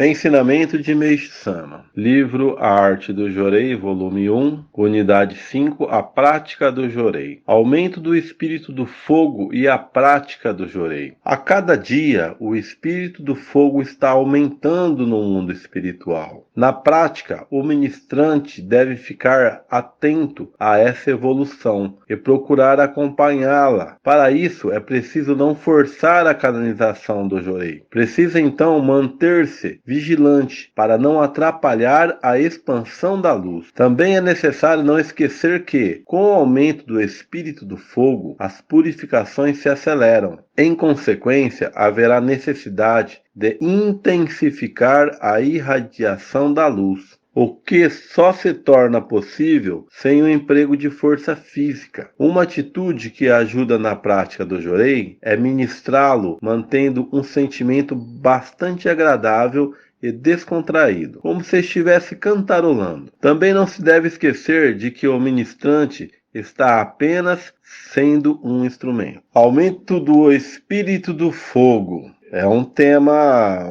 Ensinamento de Meishi Sama. Livro A Arte do Jorei, volume 1, unidade 5, A Prática do Jorei. Aumento do espírito do fogo e a prática do Jorei. A cada dia, o espírito do fogo está aumentando no mundo espiritual. Na prática, o ministrante deve ficar atento a essa evolução e procurar acompanhá-la. Para isso, é preciso não forçar a canalização do Jorei. Precisa então manter-se vigilante para não atrapalhar a expansão da luz. Também é necessário não esquecer que, com o aumento do espírito do fogo, as purificações se aceleram. Em consequência, haverá necessidade de intensificar a irradiação da luz, o que só se torna possível sem o emprego de força física. Uma atitude que ajuda na prática do Jorei é ministrá-lo mantendo um sentimento bastante agradável e descontraído, como se estivesse cantarolando. Também não se deve esquecer de que o ministrante está apenas sendo um instrumento. Aumento do espírito do fogo. É um tema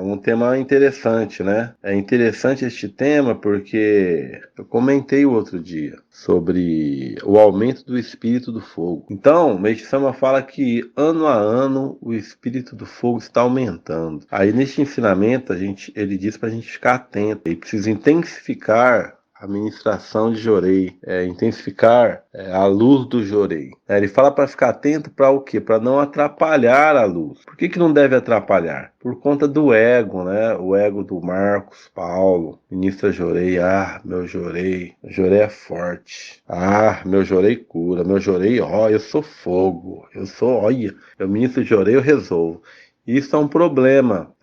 interessante, né? É interessante este tema porque eu comentei o outro dia sobre o aumento do espírito do fogo. Então, Meishi Sama fala que ano a ano o espírito do fogo está aumentando. Aí neste ensinamento ele diz para a gente ficar atento e precisa intensificar a ministração de Jorei, intensificar a luz do Jorei. Ele fala para ficar atento para o quê? Para não atrapalhar a luz. Por que não deve atrapalhar? Por conta do ego, né? O ego do Marcos Paulo, ministra Jorei. Meu Jorei é forte. Meu Jorei cura. Meu Jorei, eu sou fogo. Eu ministro Jorei, eu resolvo. Isso é um problema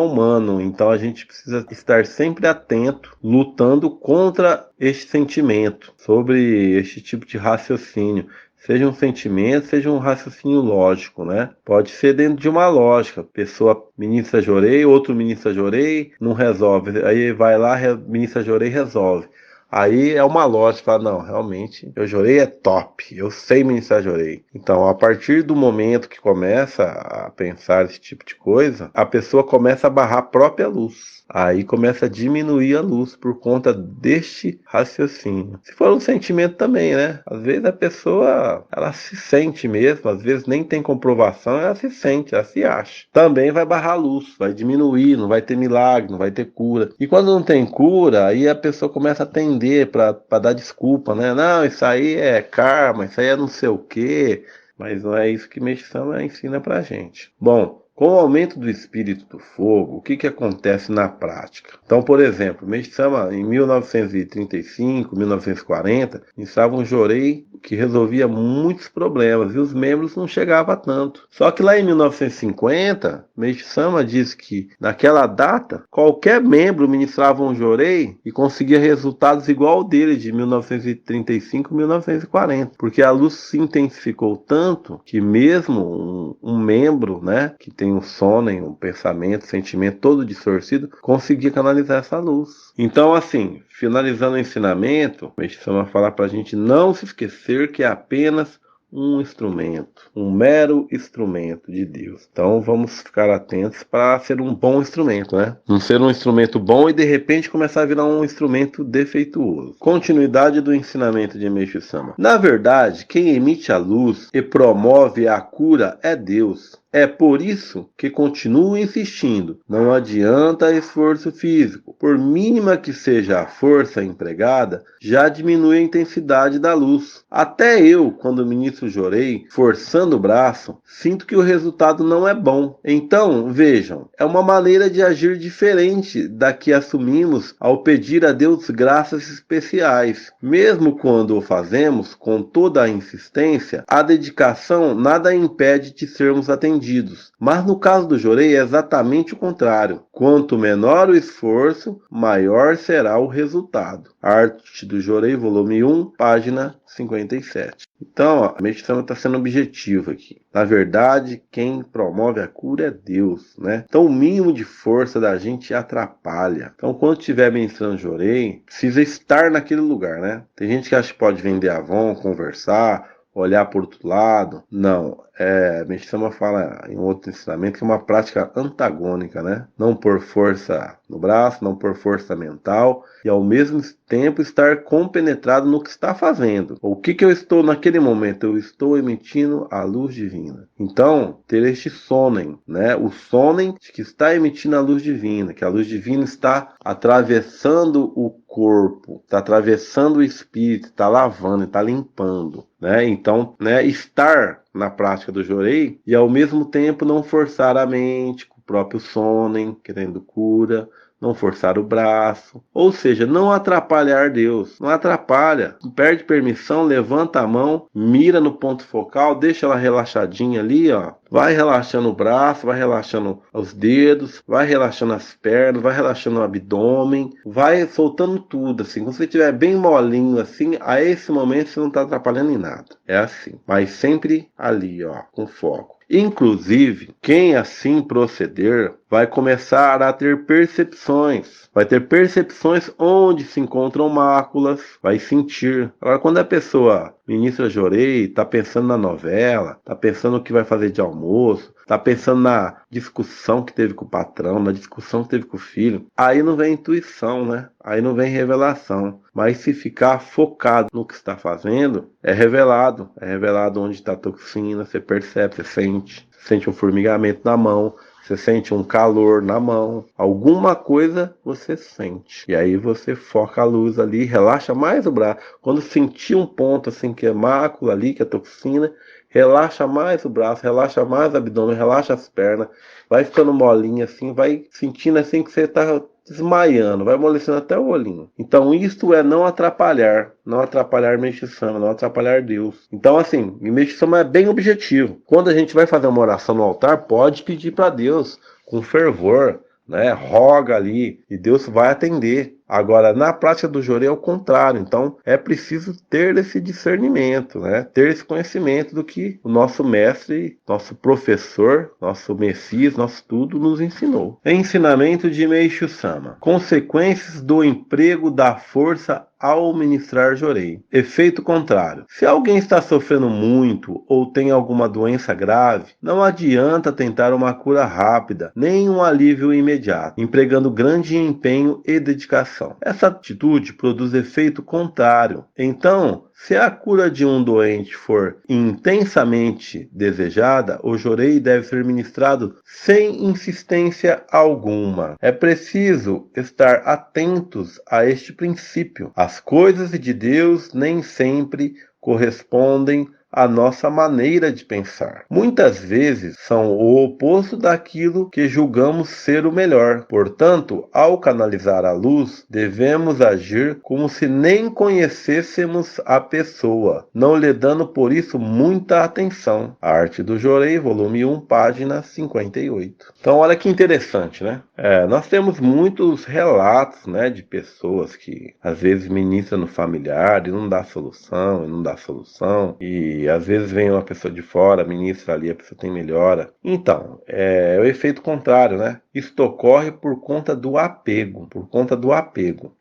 humano, então a gente precisa estar sempre atento, lutando contra este sentimento, sobre este tipo de raciocínio. Seja um sentimento, seja um raciocínio lógico, né? Pode ser dentro de uma lógica. Pessoa ministra Jorei, outro ministra Jorei, não resolve. Aí vai lá, ministra Jorei, resolve. Aí é uma lógica, não, realmente, o Jorei é top, eu sei ministrar Jorei. Então, a partir do momento que começa a pensar esse tipo de coisa, a pessoa começa a barrar a própria luz. Aí começa a diminuir a luz por conta deste raciocínio. Se for um sentimento também, né? Às vezes a pessoa, ela se sente mesmo, às vezes nem tem comprovação, ela se sente, ela se acha. Também vai barrar a luz, vai diminuir, não vai ter milagre, não vai ter cura. E quando não tem cura, aí a pessoa começa a tender para dar desculpa, né? Não, isso aí é karma, isso aí é não sei o quê. Mas não é isso que Meishi Sama ensina pra gente. Bom, com o aumento do espírito do fogo, o que acontece na prática? Então, por exemplo, Meishi Sama, em 1935, 1940, iniciava um Jorei que resolvia muitos problemas e os membros não chegavam a tanto. Só que lá em 1950, Meishi Sama diz que naquela data, qualquer membro ministrava um Jorei e conseguia resultados igual ao dele de 1935 e 1940, porque a luz se intensificou tanto que mesmo um membro, né, que tem um sonem, um pensamento, sentimento todo distorcido, conseguia canalizar essa luz. Então, assim, finalizando o ensinamento, Meishi Sama fala para a gente não se esquecer que é apenas um instrumento, um mero instrumento de Deus. Então vamos ficar atentos para ser um bom instrumento, né? Não ser um instrumento bom e de repente começar a virar um instrumento defeituoso. Continuidade do ensinamento de Meishi Sama. Na verdade, quem emite a luz e promove a cura é Deus. É por isso que continuo insistindo. Não adianta esforço físico. Por mínima que seja a força empregada, já diminui a intensidade da luz. Até eu, quando ministro Jorei, forçando o braço, sinto que o resultado não é bom. Então, vejam, é uma maneira de agir diferente da que assumimos ao pedir a Deus graças especiais. Mesmo quando o fazemos com toda a insistência, a dedicação nada impede de sermos atendidos. Mas no caso do Jorei é exatamente o contrário. Quanto menor o esforço, maior será o resultado. Arte do Jorei, volume 1, página 57. Então, a Meishi Sama está sendo objetivo aqui. Na verdade, quem promove a cura é Deus, né? Então, o mínimo de força da gente atrapalha. Então, quando estiver ministrando Jorei, precisa estar naquele lugar, né? Tem gente que acha que pode vender Avon, conversar, olhar por outro lado. Não. Meixo Sama fala em outro ensinamento que é uma prática antagônica, né? Não por força no braço, não por força mental, e ao mesmo tempo estar compenetrado no que está fazendo. O que eu estou naquele momento? Eu estou emitindo a luz divina. Então, ter este sonen, né? O sonen que está emitindo a luz divina, que a luz divina está atravessando o corpo, está atravessando o espírito, está lavando, está limpando, né? Então, né, estar na prática do Jorei e ao mesmo tempo não forçar a mente com o próprio sonen, querendo cura, não forçar o braço, ou seja, não atrapalhar Deus, não atrapalha, perde permissão, levanta a mão, mira no ponto focal, deixa ela relaxadinha ali, ó, vai relaxando o braço, vai relaxando os dedos, vai relaxando as pernas, vai relaxando o abdômen, vai soltando tudo, assim, quando você estiver bem molinho assim, a esse momento você não está atrapalhando em nada, é assim, mas sempre ali, ó, com foco. Inclusive, quem assim proceder vai começar a ter percepções. Vai ter percepções onde se encontram máculas, vai sentir. Agora, quando a pessoa ministra Jorei, está pensando na novela, está pensando no que vai fazer de almoço, está pensando na discussão que teve com o patrão, na discussão que teve com o filho, aí não vem intuição, né? Aí não vem revelação. Mas se ficar focado no que está fazendo, é revelado. É revelado onde está a toxina, você percebe, você sente um formigamento na mão, você sente um calor na mão, alguma coisa você sente. E aí você foca a luz ali, relaxa mais o braço. Quando sentir um ponto assim que é mácula ali, que é toxina, relaxa mais o braço, relaxa mais o abdômen, relaxa as pernas, vai ficando molinho assim, vai sentindo assim que você está desmaiando, vai amolecendo até o olhinho. Então isto é não atrapalhar Meixo Sama, não atrapalhar Deus. Então assim, Meixo Sama é bem objetivo. Quando a gente vai fazer uma oração no altar, pode pedir para Deus com fervor, né? Roga ali e Deus vai atender. Agora, na prática do Jorei é o contrário. Então, é preciso ter esse discernimento, né? Ter esse conhecimento do que o nosso mestre, nosso professor, nosso Messias, nosso tudo nos ensinou. Ensinamento de Meixo Sama. Consequências do emprego da força ao ministrar Jorei. Efeito contrário. Se alguém está sofrendo muito ou tem alguma doença grave, não adianta tentar uma cura rápida, nem um alívio imediato, empregando grande empenho e dedicação. Essa atitude produz efeito contrário. Então, se a cura de um doente for intensamente desejada, o Jorei deve ser ministrado sem insistência alguma. É preciso estar atentos a este princípio. As coisas de Deus nem sempre correspondem à nossa maneira de pensar. Muitas vezes são o oposto daquilo que julgamos ser o melhor. Portanto, ao canalizar a luz, devemos agir como se nem conhecêssemos a pessoa, não lhe dando por isso muita atenção. A Arte do Jorei, volume 1, página 58. Então, olha que interessante, né? Nós temos muitos relatos, né, de pessoas que às vezes ministram no familiar e não dá solução, e às vezes vem uma pessoa de fora, ministra ali, a pessoa tem melhora. Então, é o efeito contrário, né? Isto ocorre por conta do apego,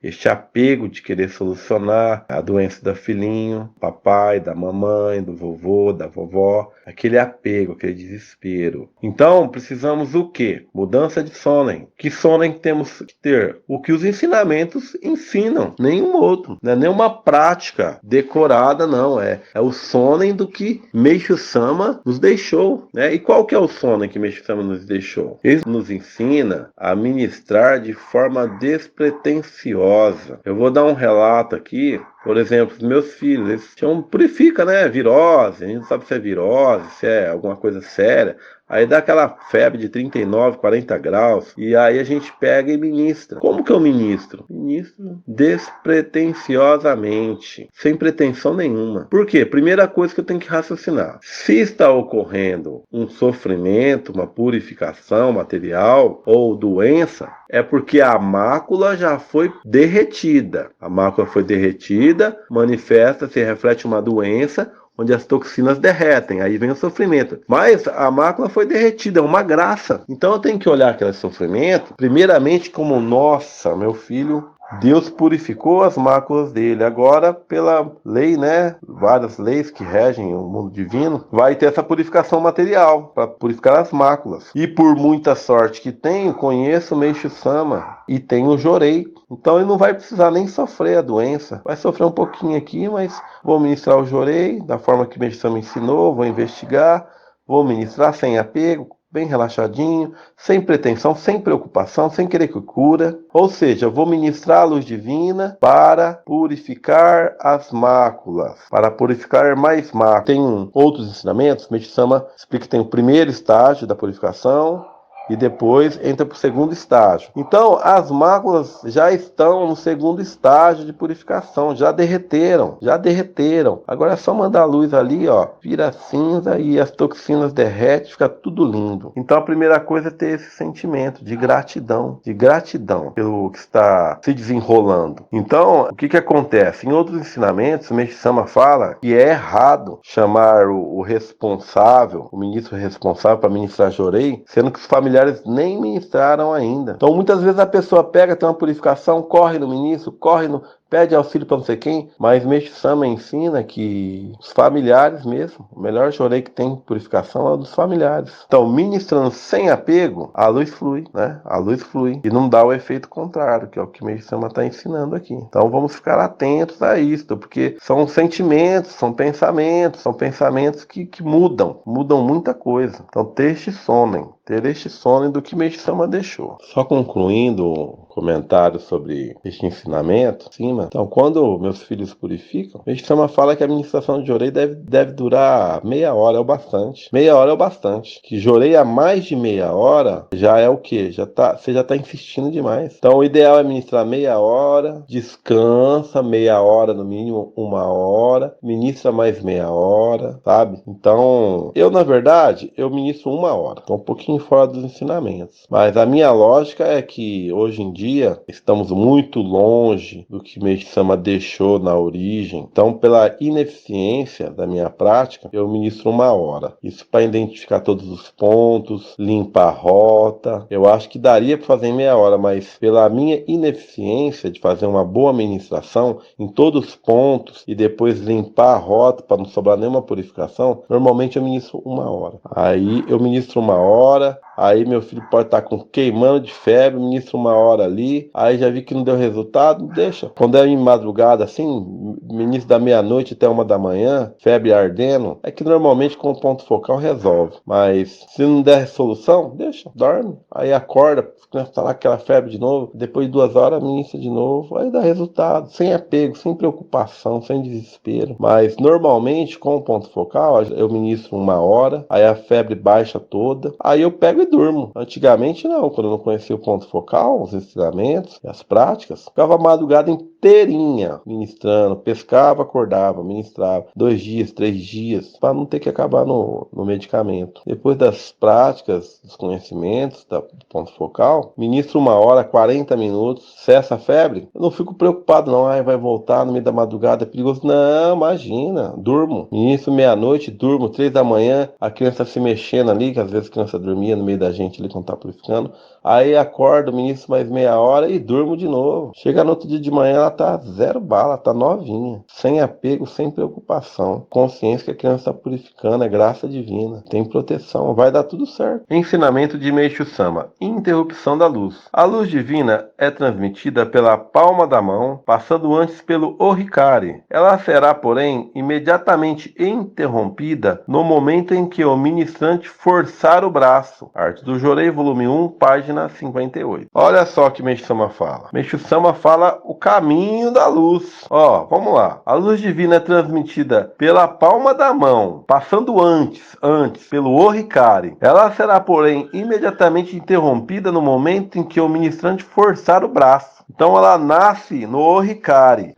Este apego de querer solucionar a doença do filhinho, papai, da mamãe, do vovô, da vovó, aquele apego, aquele desespero. Então, precisamos o quê? Mudança de sonen. Que sonen temos que ter? O que os ensinamentos ensinam, nenhum outro. Não é nenhuma prática decorada, não. É o sonen do que Meixo Sama nos deixou, né? E qual que é o sonen que Meixo Sama nos deixou? Ele nos ensina a ministrar de forma despretensiosa. Eu vou dar um relato aqui. Por exemplo, os meus filhos, eles tinham purifica, né? Virose, a gente não sabe se é virose, se é alguma coisa séria. Aí dá aquela febre de 39, 40 graus, e aí a gente pega e ministra. Como que eu ministro? Ministro despretensiosamente, sem pretensão nenhuma. Por quê? Primeira coisa que eu tenho que raciocinar. Se está ocorrendo um sofrimento, uma purificação material ou doença, é porque a mácula já foi derretida. A mácula foi derretida, manifesta-se, reflete uma doença, onde as toxinas derretem, aí vem o sofrimento. Mas a mácula foi derretida, é uma graça. Então eu tenho que olhar aquele sofrimento, primeiramente como, nossa, meu filho Deus purificou as máculas dele. Agora, pela lei, né, várias leis que regem o mundo divino, vai ter essa purificação material, para purificar as máculas. E por muita sorte que tenho, conheço o Meixo Sama e tenho o Jorei. Então ele não vai precisar nem sofrer a doença. Vai sofrer um pouquinho aqui, mas vou ministrar o Jorei da forma que o Meixo Sama ensinou, vou investigar, vou ministrar sem apego, bem relaxadinho, sem pretensão, sem preocupação, sem querer que cura. Ou seja, eu vou ministrar a luz divina para purificar as máculas, para purificar mais máculas. Tem outros ensinamentos, Meixo Sama explica que tem o primeiro estágio da purificação, e depois entra para o segundo estágio. Então, as máculas já estão no segundo estágio de purificação, já derreteram. Agora é só mandar a luz ali, ó, vira cinza e as toxinas derretem, fica tudo lindo. Então, a primeira coisa é ter esse sentimento de gratidão pelo que está se desenrolando. Então, o que acontece? Em outros ensinamentos, o Meixo Sama fala que é errado chamar o responsável, o ministro responsável para ministrar Jorei, sendo que os familiares nem ministraram ainda. Então muitas vezes a pessoa pega, tem uma purificação, corre no ministro, pede auxílio para não sei quem, mas Meixo Sama ensina que os familiares mesmo, o melhor Jorei que tem purificação é o dos familiares. Então, ministrando sem apego, a luz flui, né? A luz flui e não dá o efeito contrário, que é o que Meixo Sama está ensinando aqui. Então vamos ficar atentos a isso, porque são sentimentos, são pensamentos que mudam muita coisa. Então, ter este sono do que Meixo Sama deixou. Só concluindo o comentário sobre este ensinamento, então, quando meus filhos purificam, Meixo Sama fala que a ministração de Jorei deve durar meia hora, é o bastante. Meia hora é o bastante. Que Jorei a mais de meia hora já é o quê? Você já está insistindo demais. Então, o ideal é ministrar meia hora, descansa meia hora, no mínimo uma hora, ministra mais meia hora, sabe? Então, na verdade, eu ministro uma hora. Estou um pouquinho fora dos ensinamentos. Mas a minha lógica é que, hoje em dia, estamos muito longe do que Meixo Sama deixou na origem. Então, pela ineficiência da minha prática, eu ministro uma hora. Isso para identificar todos os pontos, limpar a rota. Eu acho que daria para fazer em meia hora, mas pela minha ineficiência de fazer uma boa ministração em todos os pontos e depois limpar a rota para não sobrar nenhuma purificação, normalmente eu ministro uma hora. Aí eu ministro uma hora, aí meu filho pode estar queimando de febre, ministro uma hora ali, aí já vi que não deu resultado, deixa. Quando é em madrugada, assim, ministro da meia-noite até 1 da manhã, febre ardendo, é que normalmente com o ponto focal resolve. Mas se não der solução, deixa, dorme. Aí acorda, tá lá aquela febre de novo, depois de 2 horas ministra de novo, aí dá resultado, sem apego, sem preocupação, sem desespero. Mas normalmente com o ponto focal, eu ministro uma hora, aí a febre baixa toda, aí eu pego e durmo. Antigamente não, quando eu não conhecia o ponto focal, os ensinamentos, as práticas, ficava a madrugada inteirinha ministrando, pescava, acordava, ministrava 2 dias, 3 dias, para não ter que acabar no medicamento. Depois das práticas, dos conhecimentos do ponto focal, ministro 1 hora, 40 minutos, cessa a febre, eu não fico preocupado não, vai voltar no meio da madrugada, é perigoso. Não, imagina, durmo. Ministro meia-noite, durmo, 3 da manhã, a criança se mexendo ali, que às vezes a criança dormia no meio da gente ali quando tá purificando, aí acordo, ministro mais meia hora e durmo de novo. Chega no outro dia de manhã, ela tá 0 bala, tá novinha, sem apego, sem preocupação. Consciência que a criança está purificando, é graça divina, tem proteção, vai dar tudo certo. Ensinamento de Meixo Sama: interrupção da luz. A luz divina é transmitida pela palma da mão, passando antes pelo Ohikari. Ela será, porém, imediatamente interrompida no momento em que o ministrante forçar o braço. Arte do Jorei, volume 1, página 58. Olha só o que Meixo Sama fala. Meixo Sama fala o caminho da luz. Ó, vamos lá. A luz divina é transmitida pela palma da mão, passando antes pelo Ohikari. Ela será, porém, imediatamente interrompida no momento em que o ministrante forçar o braço. Então ela nasce no Ohikari.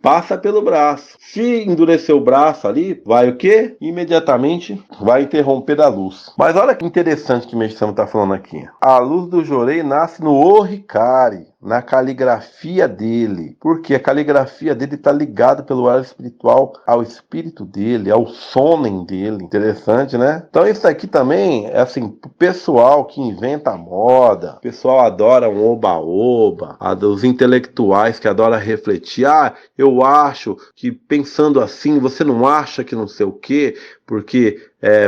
Passa pelo braço. Se endurecer o braço ali, vai o quê? Imediatamente vai interromper a luz. Mas olha que interessante que Meixo Sama está falando aqui. A luz do Jorei nasce no Ohikari. na caligrafia dele, porque a caligrafia dele está ligada pelo ar espiritual ao espírito dele, ao sonem dele. Interessante, né? Então isso aqui também é assim, pro pessoal que inventa a moda, o pessoal adora um oba-oba, os intelectuais que adoram refletir. Ah, eu acho que pensando assim, você não acha que não sei o quê, porque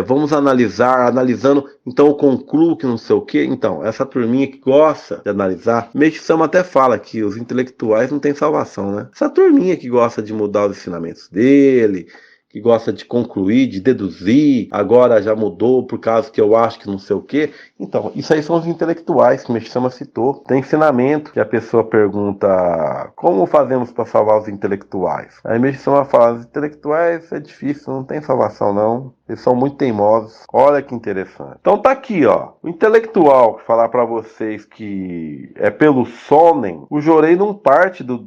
vamos analisando, então eu concluo que não sei o quê. Então, essa turminha que gosta de analisar, Meixo Sama até fala que os intelectuais não têm salvação, né? Essa turminha que gosta de mudar os ensinamentos dele, que gosta de concluir, de deduzir, agora já mudou por causa que eu acho que não sei o quê. Então, isso aí são os intelectuais que Meixo Sama citou. Tem ensinamento que a pessoa pergunta: como fazemos para salvar os intelectuais? Aí Meixo Sama fala: os intelectuais é difícil, não tem salvação não. Eles são muito teimosos. Olha que interessante. Então tá aqui, ó. O intelectual que falar para vocês que é pelo sonem, o Jorei não parte do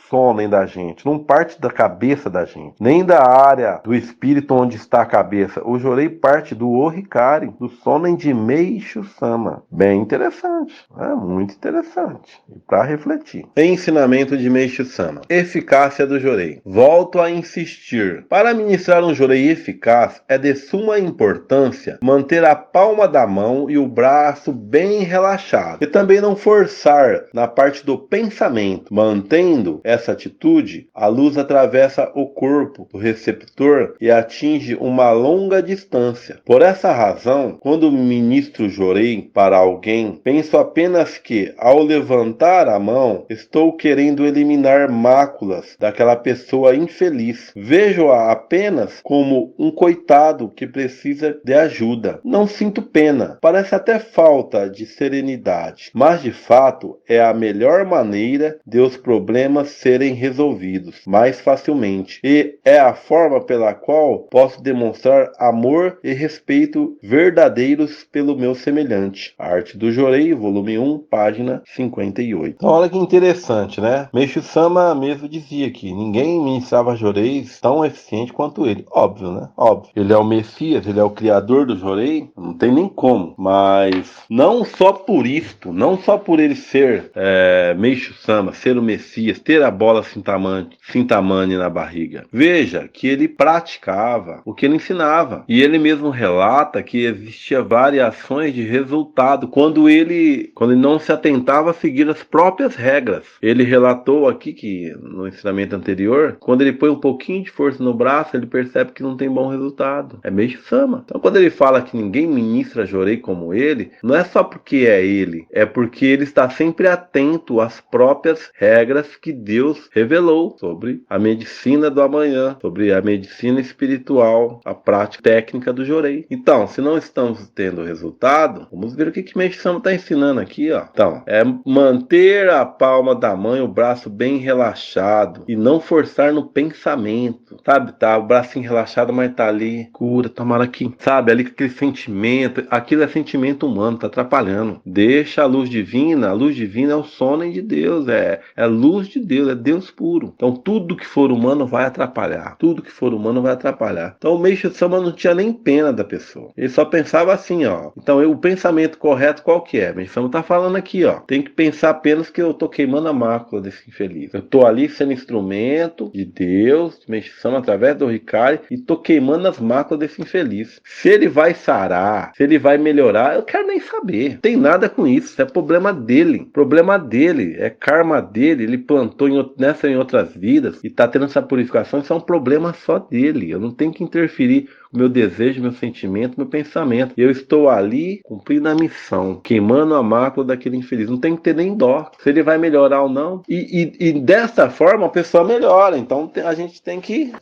sonem da gente, não parte da cabeça da gente, nem da área do espírito onde está a cabeça. O Jorei parte do Ohikari, do sonem de Meixo Sama. Bem interessante, muito interessante. E para refletir. Ensinamento de Meixo Sama. Eficácia do Jorei. Volto a insistir. Para ministrar um Jorei eficaz, é de suma importância manter a palma da mão e o braço bem relaxado e também não forçar na parte do pensamento. Mantendo essa atitude, a luz atravessa o corpo do receptor e atinge uma longa distância. Por essa razão, quando ministro Jorei para alguém, penso apenas que, ao levantar a mão, estou querendo eliminar máculas daquela pessoa infeliz. Vejo-a apenas como um coitado que precisa de ajuda. Não sinto pena, parece até falta de serenidade, mas de fato é a melhor maneira de os problemas serem resolvidos mais facilmente e é a forma pela qual posso demonstrar amor e respeito verdadeiros pelo meu semelhante. Arte do Jorei, volume 1, página 58. Então, olha que interessante, né? Meixo Sama mesmo dizia que ninguém ministrava Joreis tão eficiente quanto ele. Óbvio, né? Óbvio. Ele é o Messias, ele é o criador do Jorei, não tem nem como. Mas não só por isto, não só por ele ser Meixo Sama, ser o Messias, ter a bola Sintamani na barriga. Veja que ele praticava o que ele ensinava. E ele mesmo relata que existia variações de resultado quando ele não se atentava a seguir as próprias regras. Ele relatou aqui que no ensinamento anterior, quando ele põe um pouquinho de força no braço, ele percebe que não tem bom resultado. É Meixo Sama. Então quando ele fala que ninguém ministra Jorei como ele, não é só porque é ele, é porque ele está sempre atento às próprias regras que Deus revelou sobre a medicina do amanhã, sobre a medicina espiritual, a prática técnica do Jorei. Então, se não estamos tendo resultado, vamos ver o que Meixo Sama está ensinando aqui, ó. Então, é manter a palma da mão e o braço bem relaxado e não forçar no pensamento, sabe? Tá o bracinho relaxado, mas tá ali, cura, tomara aqui, sabe? Ali com aquele sentimento, aquilo é sentimento humano, tá atrapalhando. Deixa a luz divina é o sonem de Deus, é luz de Deus, é Deus puro. Então tudo que for humano vai atrapalhar, tudo que for humano vai atrapalhar. Então o Meixo Sama não tinha nem pena da pessoa, ele só pensava assim, ó. Então o pensamento correto qual que é? Meixo Sama tá falando aqui, ó, tem que pensar apenas que eu tô queimando a mácula desse infeliz. Eu tô ali sendo instrumento de Deus, de Meixo Sama através do Ohikari, e tô queimando as máculas desse infeliz. Se ele vai sarar, se ele vai melhorar, eu quero nem saber. Não tem nada com isso, isso é problema dele. Problema dele, é karma dele, ele plantou em outras vidas e tá tendo essa purificação, isso é um problema só dele. Eu não tenho que interferir no meu desejo, meu sentimento, meu pensamento. Eu estou ali cumprindo a missão, queimando a mácula daquele infeliz. Não tem que ter nem dó se ele vai melhorar ou não. E dessa forma a pessoa melhora. Então a gente tem que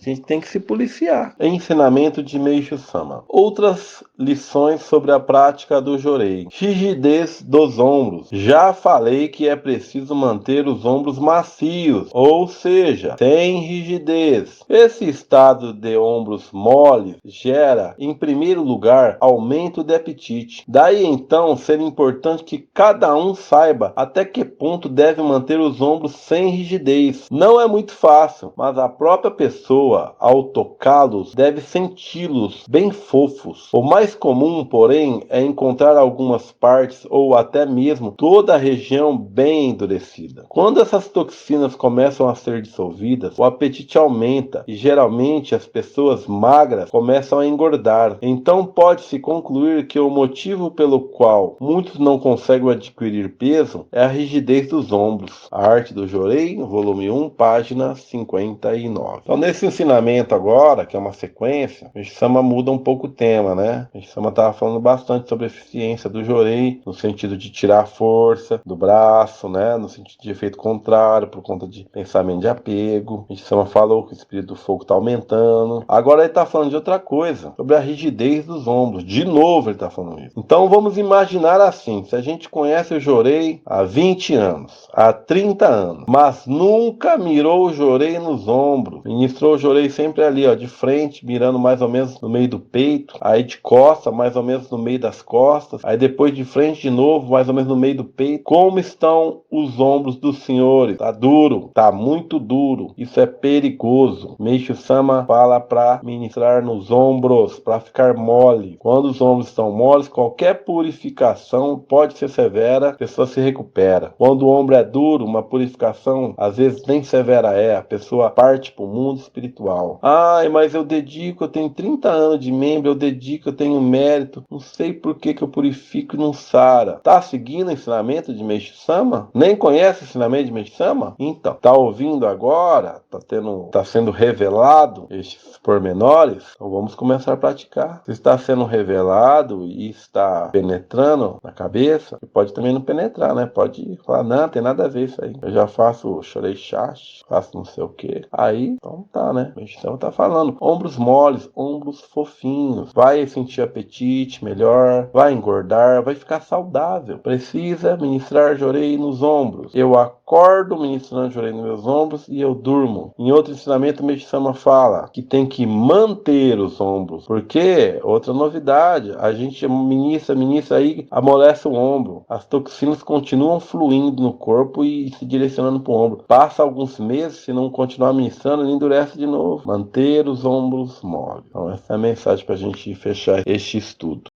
se policiar. Ensinamento de Meixo Sama. Outras lições sobre a prática do Jorei. Rigidez dos ombros. Já falei que é preciso manter os ombros macios, ou seja, sem rigidez. Esse estado de ombros moles gera, em primeiro lugar, aumento de apetite. Daí então ser importante que cada um saiba até que ponto deve manter os ombros sem rigidez. Não é muito fácil, mas a própria pessoa, ao tocá-los, deve sentir estilos bem fofos. O mais comum, porém, é encontrar algumas partes ou até mesmo toda a região bem endurecida. Quando essas toxinas começam a ser dissolvidas, o apetite aumenta e geralmente as pessoas magras começam a engordar. Então pode-se concluir que o motivo pelo qual muitos não conseguem adquirir peso é a rigidez dos ombros. A Arte do Jorei, volume 1, página 59. Então nesse ensinamento agora, que é uma sequência, o Sama muda um pouco o tema, né? O Sama estava falando bastante sobre a eficiência do Jorei, no sentido de tirar a força do braço, né? No sentido de efeito contrário, por conta de pensamento de apego. O Sama falou que o espírito do fogo está aumentando. Agora ele está falando de outra coisa, sobre a rigidez dos ombros. De novo ele está falando isso. Então vamos imaginar assim, se a gente conhece o Jorei há 20 anos, há 30 anos, mas nunca mirou o Jorei nos ombros, ministrou o Jorei sempre ali, ó, de frente, mirando mais ou menos no meio do peito, aí de costa, mais ou menos no meio das costas, aí depois de frente de novo, mais ou menos no meio do peito. Como estão os ombros dos senhores? Tá duro, tá muito duro, isso é perigoso. Meishu Sama fala para ministrar nos ombros, para ficar mole. Quando os ombros estão moles, qualquer purificação pode ser severa, a pessoa se recupera. Quando o ombro é duro, uma purificação às vezes nem severa é, a pessoa parte para o mundo espiritual. Ai, mas eu dedico, eu tenho 30 anos de membro, eu dedico, eu tenho mérito, não sei por que eu purifico e não sara. Tá seguindo o ensinamento de Meishu Sama? Nem conhece o ensinamento de Meishu Sama? Então, tá ouvindo agora? Tá sendo revelado estes pormenores? Então vamos começar a praticar. Se está sendo revelado e está penetrando na cabeça, pode também não penetrar, né? Pode falar, não, tem nada a ver isso aí. Eu já faço chorei chache, faço não sei o que. Aí, então tá, né? Meishu Sama tá falando. Ombros moles, ombros fofinhos. Vai sentir apetite melhor, vai engordar, vai ficar saudável. Precisa ministrar Jorei nos ombros. Eu acordo ministrando Jorei nos meus ombros e eu durmo. Em outro ensinamento, Meishu Sama fala que tem que manter os ombros. Porque, outra novidade, a gente ministra aí, amolece o ombro. As toxinas continuam fluindo no corpo e se direcionando para o ombro. Passa alguns meses, se não continuar ministrando, ele endurece de novo. Manter os ombros moles. Então, essa é a mensagem para a gente fechar este estudo.